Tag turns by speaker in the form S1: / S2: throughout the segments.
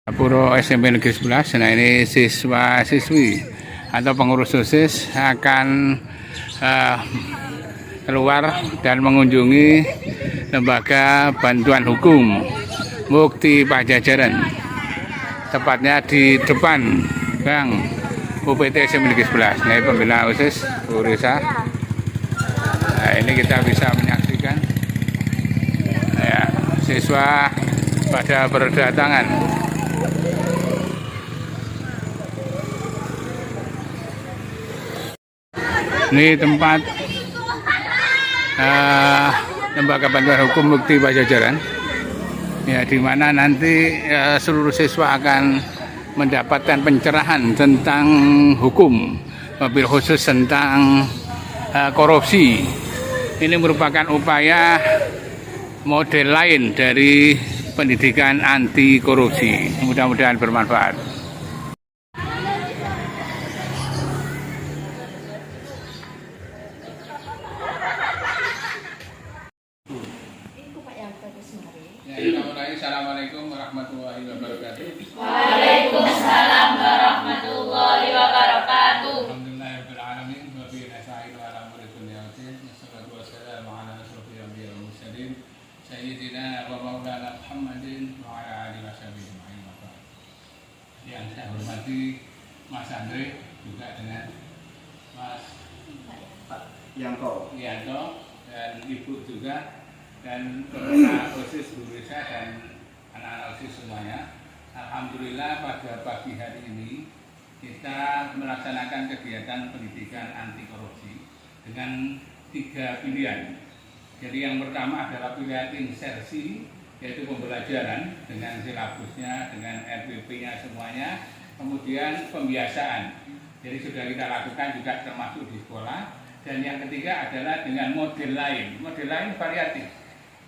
S1: Puro SMP Negeri 11. Nah, ini siswa-siswi atau pengurus OSIS akan keluar dan mengunjungi lembaga bantuan hukum Mukti Pajajaran, tepatnya di depan Gang UPT SMP Negeri 11. Nah, ini pembina OSIS Bu Risa. Nah, ini kita bisa menyaksikan ya, siswa pada berdatangan. Ini tempat lembaga bantuan hukum Mukti Pajajaran, ya, di mana nanti seluruh siswa akan mendapatkan pencerahan tentang hukum, mobil khusus tentang korupsi. Ini merupakan upaya model lain dari pendidikan anti korupsi. Mudah-mudahan bermanfaat. Assalamualaikum warahmatullahi wabarakatuh.
S2: Waalaikumsalam warahmatullahi wabarakatuh.
S1: Alhamdulillahirabbil alamin wa bihi nasta'inu ala umuri dunya waddin. Wassalatu wassalamu ala asyrofil anbiya'i wal mursalin sayyidina wa maulana Muhammadin wa ala alihi washabihi ajmain. Yang saya hormati Mas Andre, juga dengan Mas Yanto dan Ibu juga, dan Ketua OSIS Bu Risa dan anak-anak OSIS semuanya. Alhamdulillah pada pagi hari ini kita melaksanakan kegiatan pendidikan anti korupsi dengan 3 pilihan. Jadi yang pertama adalah pilihan insersi, yaitu pembelajaran dengan silabusnya, dengan RPP-nya semuanya. Kemudian pembiasaan, jadi sudah kita lakukan juga termasuk di sekolah. Dan yang ketiga adalah dengan model lain variatif.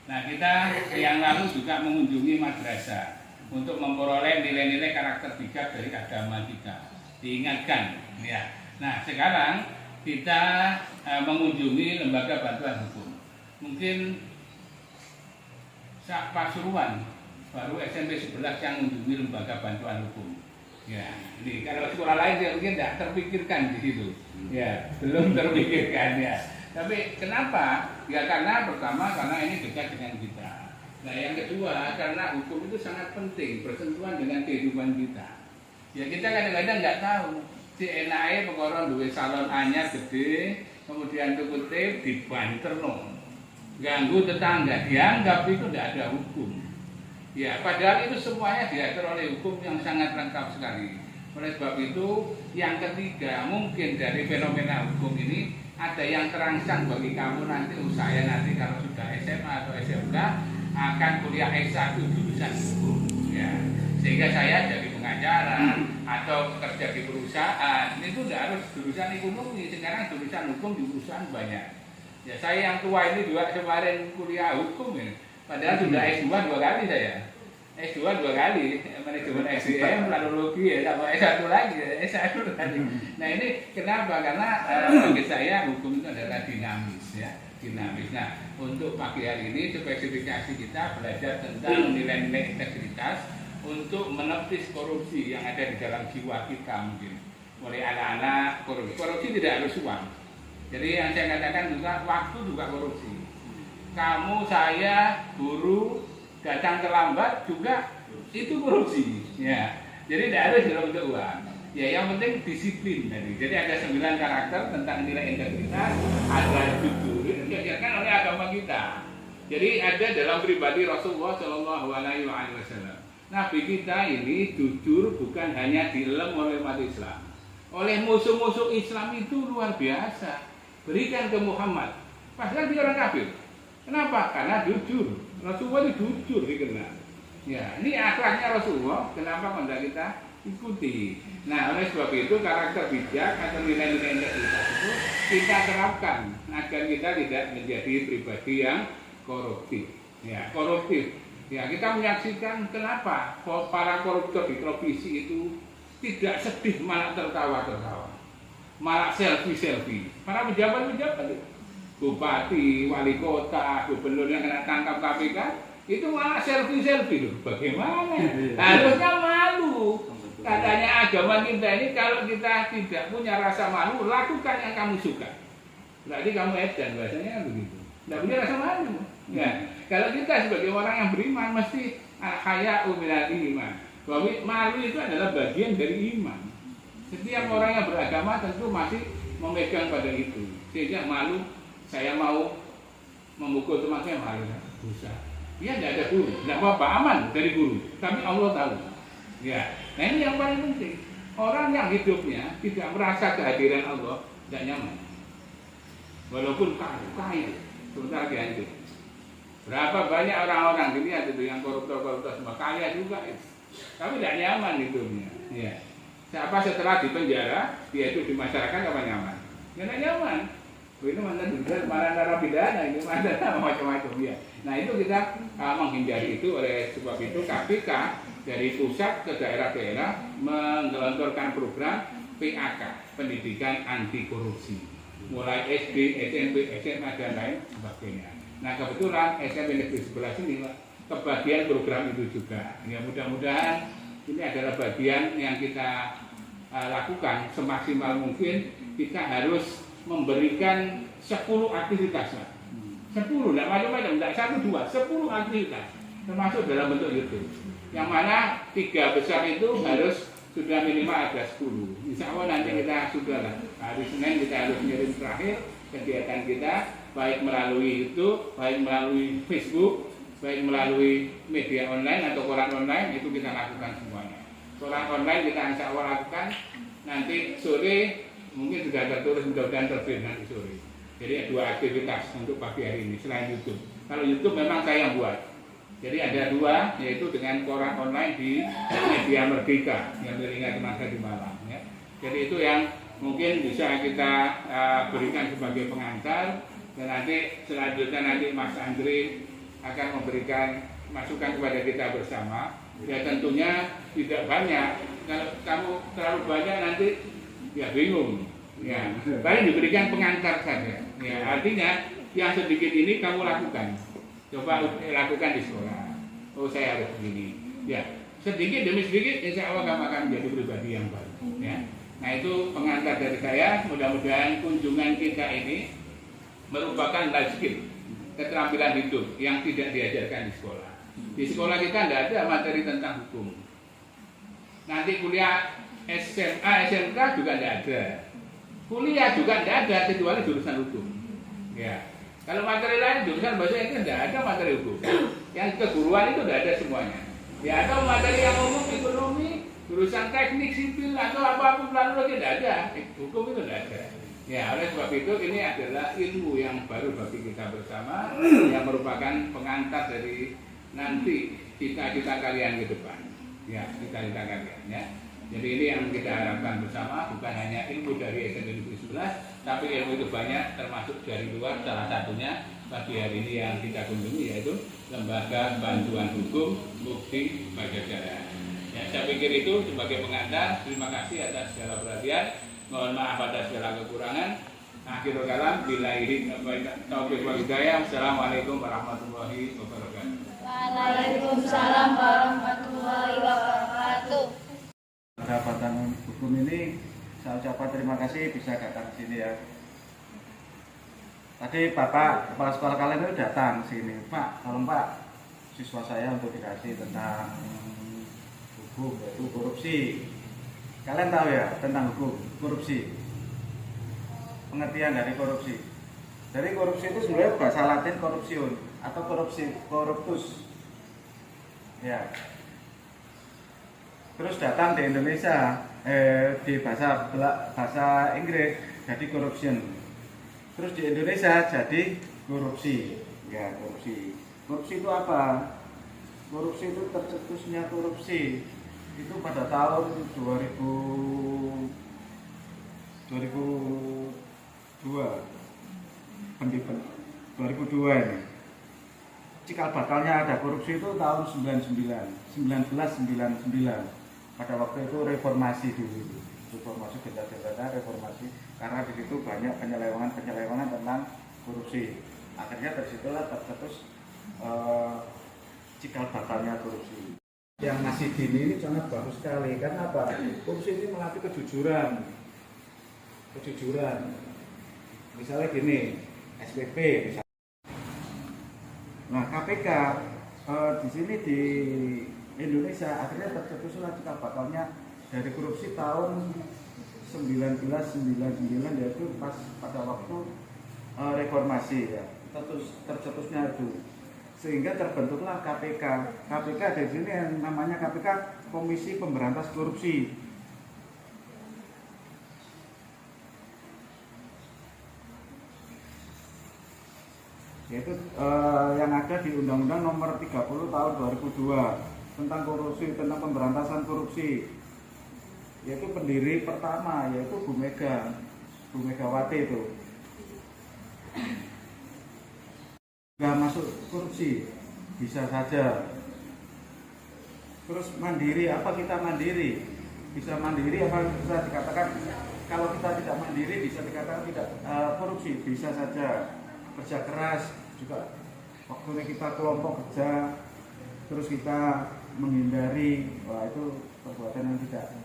S1: Nah, kita yang lalu juga mengunjungi madrasah untuk memperoleh nilai-nilai karakter bijak dari agama kita. Diingatkan, ya. Nah, sekarang kita mengunjungi lembaga bantuan hukum. Mungkin Pasuruan baru SMP 11 yang mengunjungi lembaga bantuan hukum. Ya, ini kalau sekolah lain mungkin tidak terpikirkan di situ. Ya, belum terpikirkan ya. Tapi kenapa? Ya karena pertama karena ini dekat dengan kita. Nah, yang kedua karena hukum itu sangat penting bersentuhan dengan kehidupan kita. Ya, kita kadang-kadang nggak tahu si enake perkara duwe salon anyar gede, kemudian tukute dibanterno. Ganggu tetangga, dianggap itu tidak ada hukum. Ya, padahal itu semuanya diatur oleh hukum yang sangat lengkap sekali. Oleh sebab itu, yang ketiga, mungkin dari fenomena hukum ini ada yang terangsang bagi kamu nanti, saya nanti kalau sudah SMA atau SMK akan kuliah S1 jurusan hukum. Ya, sehingga saya jadi pengacara atau bekerja di perusahaan. Ini tuh tidak harus jurusan ekonomi, sekarang jurusan hukum di perusahaan banyak. Ya, saya yang tua ini juga kemarin kuliah hukum ya. Padahal sudah S2 2 kali saya. S2 2 kali, manajemen SDM, planologi ya, sama S1 lagi, S1 lagi. Nah, ini kenapa? Karena bagi saya hukum itu adalah dinamis ya, dinamis. Nah, untuk pagi hari ini spesifikasi kita belajar tentang nilai-nilai integritas untuk menepis korupsi yang ada di dalam jiwa kita mungkin. Oleh anak-anak korupsi tidak harus uang. Jadi yang saya katakan juga waktu juga korupsi. Kamu, saya, guru datang terlambat juga itu korupsi. Ya, jadi tidak harus dalam bentuk uang. Ya, yang penting disiplin tadi. Jadi ada 9 karakter tentang nilai integritas, ada jujur, itu diajarkan oleh agama kita. Jadi ada dalam pribadi Rasulullah Shallallahu Alaihi Wasallam. Nabi kita ini jujur bukan hanya dilem oleh umat Islam, oleh musuh-musuh Islam itu luar biasa. Berikan ke Muhammad, padahal dia orang kafir. Kenapa? Karena jujur. Rasulullah itu jujur dikenal. Ya, ini akhlaknya Rasulullah. Kenapa tidak kita ikuti? Nah, oleh sebab itu karakter bijak atau nilai-nilai integritas itu kita terapkan agar kita tidak menjadi pribadi yang koruptif. Ya, koruptif. Ya, kita menyaksikan kenapa para koruptor di provinsi itu tidak sedih, malah tertawa-tertawa, malah selfie. Para pejabat-pejabat, bupati, wali kota, gubernur yang kena tangkap KPK, itu malah selfie loh. Bagaimana? Harusnya malu agama kita ini kalau kita tidak punya rasa malu, lakukan yang kamu suka. Berarti kamu edan, bahasanya kan begitu. Tidak punya rasa malu. Ya. Kalau kita sebagai orang yang beriman mesti haya'u minal iman. Bahwa malu itu adalah bagian dari iman. Setiap orang yang beragama tentu masih memegang pada itu. Sehingga malu, saya mau memukul teman saya malu, dosa. Dia tidak ada guru, tidak apa-apa, aman dari guru. Tapi Allah tahu. Ya, nah ini yang paling penting. Orang yang hidupnya tidak merasa kehadiran Allah tidak nyaman. Walaupun kaya, sebentar lagi hancur. Berapa banyak orang-orang dilihat itu yang koruptor-koruptor semua kaya juga itu. Tapi tidak nyaman hidupnya. Ya. Siapa setelah di penjara, dia itu di masyarakat apa nyaman? Ya tidak nyaman. Ini mantan juga, mana narapidana, ini mantan macam-macam ya. Nah itu kita menghindari itu. Oleh sebab itu KPK dari pusat ke daerah-daerah menggelontorkan program PAK, pendidikan anti korupsi, mulai SD, SMP, SMA dan lain sebagainya. Nah kebetulan SMP Negeri 11 ini kebagian program itu juga. Ya mudah-mudahan ini adalah bagian yang kita lakukan semaksimal mungkin. Kita harus memberikan 10 aktivitas, 10, tidak macam-macam, tidak 1, 2, 10 aktivitas, termasuk dalam bentuk YouTube. Yang mana 3 besar itu harus sudah minimal ada 10. Insya Allah nanti kita sudah lah. Hari Senin kita harus ngirim terakhir kegiatan kita, baik melalui YouTube, baik melalui Facebook, baik melalui media online atau koran online, itu kita lakukan semuanya. Koran online kita insya Allah lakukan nanti sore. Mungkin sudah tertulis, mudah-mudahan terbit nanti sore. Jadi 2 aktivitas untuk pagi hari ini selain YouTube. Kalau YouTube memang saya yang buat. Jadi ada 2, yaitu dengan koran online di Media Merdeka yang teringat teman saya di Malang. Ya. Jadi itu yang mungkin bisa kita berikan sebagai pengantar. Dan nanti selanjutnya nanti Mas Andri akan memberikan masukan kepada kita bersama. Ya tentunya tidak banyak. Kalau kamu terlalu banyak nanti ya bingung, ya paling diberikan pengantar saja. Ya artinya yang sedikit ini kamu lakukan, coba lakukan di sekolah. Oh saya harus begini. Ya sedikit demi sedikit, insya Allah kamu akan menjadi pribadi yang baru. Ya. Nah itu pengantar dari saya. Mudah-mudahan kunjungan kita ini merupakan life skill, keterampilan hidup yang tidak diajarkan di sekolah. Di sekolah kita tidak ada materi tentang hukum. Nanti kuliah SMA, SMK juga tidak ada. Kuliah juga tidak ada kecuali jurusan hukum. Ya. Kalau materi lain jurusan bahasa Inggris tidak ada materi hukum. Yang keguruan itu tidak ada semuanya. Ya atau materi yang umum ekonomi, jurusan teknik sipil atau apapun lalu tidak ada. Hukum itu tidak ada. Ya oleh sebab itu ini adalah ilmu yang baru bagi kita bersama yang merupakan pengantar dari nanti cita-cita kalian ke depan. Ya cita-cita kalian ya. Jadi ini yang kita harapkan bersama, bukan hanya ilmu dari SMP Negeri 11, tapi ilmu itu banyak termasuk dari luar. Salah satunya pagi hari ini yang kita kunjungi yaitu Lembaga Bantuan Hukum Mukti Pajajaran. Ya, saya pikir itu sebagai pengantar. Terima kasih atas segala perhatian. Mohon maaf atas segala kekurangan. Akhirul kalam, billahi taufiq wal hidayah. Assalamualaikum warahmatullahi wabarakatuh.
S2: Waalaikumsalam warahmatullahi wabarakatuh.
S3: Jabatan hukum ini saya ucapkan terima kasih bisa datang ke sini ya. Tadi Bapak kepala sekolah kalian itu datang sini, Pak, tolong Pak, siswa saya untuk dikasih tentang hukum yaitu korupsi. Kalian tahu ya tentang hukum korupsi? Pengertian dari korupsi. Dari korupsi itu sebenarnya bahasa Latin corruption atau corruptus. Ya. Terus datang di Indonesia di bahasa Inggris jadi corruption. Terus di Indonesia jadi korupsi. Ya, korupsi. Korupsi itu apa? Korupsi itu tercetusnya korupsi itu pada tahun 2002. ini. Cikal bakalnya ada korupsi itu tahun 1999. Pada waktu itu reformasi dulu, reformasi gencar-gencarnya reformasi karena di situ banyak penyelewengan tentang korupsi. Akhirnya dari situlah tercetus cikal bakalnya korupsi. Yang masih dini ini sangat bagus sekali. Karena apa? Korupsi ini melatih kejujuran. Misalnya gini, SPP misalnya. Nah, KPK di sini di Indonesia akhirnya tercetus surat cikal bakalnya dari korupsi tahun 1999, yaitu pas pada waktu reformasi ya. Tercetusnya itu. Sehingga terbentuklah KPK. KPK di sini yang namanya KPK, Komisi Pemberantas Korupsi. Yaitu yang ada di Undang-Undang Nomor 30 Tahun 2002 tentang korupsi, tentang pemberantasan korupsi. Yaitu pendiri pertama yaitu Bu Megawati itu. Nggak masuk korupsi, bisa saja. Terus mandiri, apa kita mandiri? Bisa mandiri apa bisa dikatakan kalau kita tidak mandiri bisa dikatakan tidak korupsi, bisa saja. Kerja keras juga, waktunya kita kelompok kerja, terus kita menghindari, wah itu perbuatan yang tidak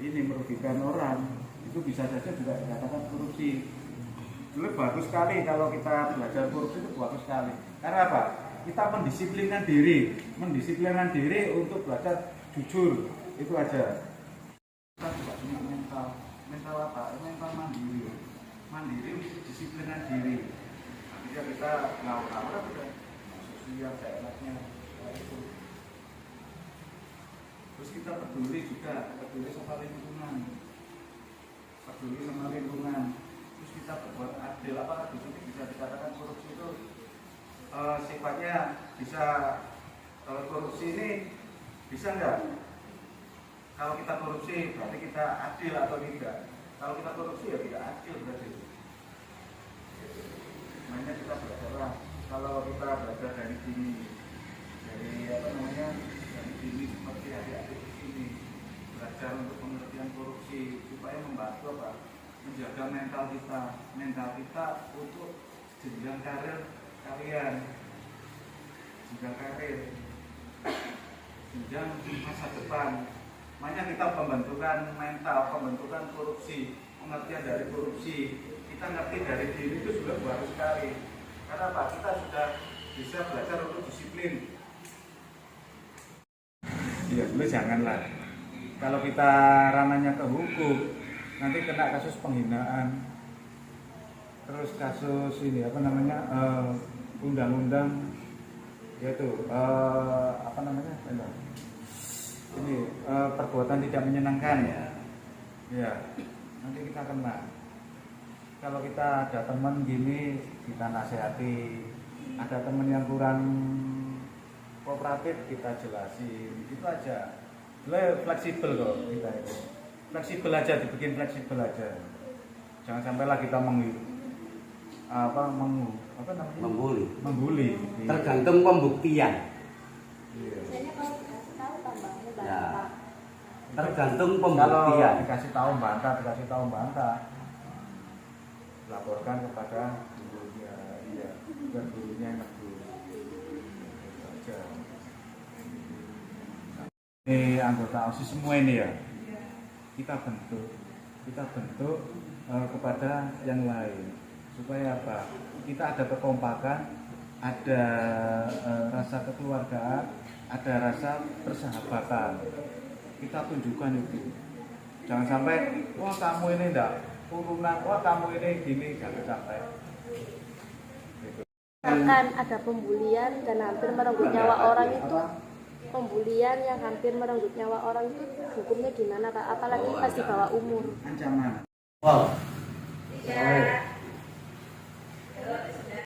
S3: ini merugikan orang, itu bisa saja juga dikatakan korupsi. Dulu bagus sekali kalau kita belajar korupsi itu bagus sekali. Karena apa? Kita mendisiplinkan diri untuk belajar jujur, itu aja. Kita juga punya mental apa? Mental mandiri untuk disiplinkan diri. Nantinya kita ngawur-ngawur udah sosial kayak enaknya itu. Terus kita peduli sama lingkungan. Terus kita berbuat adil, apa di sini bisa dikatakan korupsi itu sifatnya bisa, kalau korupsi ini bisa enggak? Kalau kita korupsi berarti kita adil atau tidak? Kalau kita korupsi ya tidak adil berarti. Makanya kita belajarlah. Kalau kita belajar dari sini, dari sini seperti adik-adik di sini, belajar untuk pengertian korupsi supaya membantu apa? Menjaga mental kita untuk jenjang karir kalian, jenjang masa depan. Makanya kita pembentukan korupsi, pengertian dari korupsi. Kita ngerti dari diri itu sudah bagus sekali. Karena apa? Kita sudah bisa belajar untuk disiplin. Ya, dulu janganlah. Kalau kita ranahnya ke hukum, nanti kena kasus penghinaan, terus kasus ini undang-undang yaitu perbuatan tidak menyenangkan ya nanti kita kena. Kalau kita ada teman gini kita nasihati, ada teman yang kurang kooperatif kita jelasin, itu aja. Fleksibel kok kita itu. Fleksibel aja, dibikin fleksibel aja. Jangan sampailah kita membuli.
S4: Tergantung pembuktian.
S2: Biasanya kalau dikasih tahu tambahnya
S4: Ya.
S2: bantah.
S4: Tergantung
S3: Kalau
S4: pembuktian.
S3: dikasih tahu bantah, laporkan kepada gurunya, biar gurunya enak dulu. Itu aja. Ini anggota OSIS semua ini ya, kita bentuk kepada yang lain supaya apa? Kita ada kekompakan, ada rasa kekeluargaan, ada rasa persahabatan. Kita tunjukkan itu. Jangan sampai, wah kamu ini enggak turunan, wah kamu ini gini, jangan sampai. Gitu.
S5: Akan ada pembulian dan hampir merenggut nyawa orang itu, pembulian yang hampir merenggut nyawa orang itu hukumnya gimana Kak? Apalagi pas di bawah umur.
S3: Ancaman.
S4: Wow.
S2: Ya.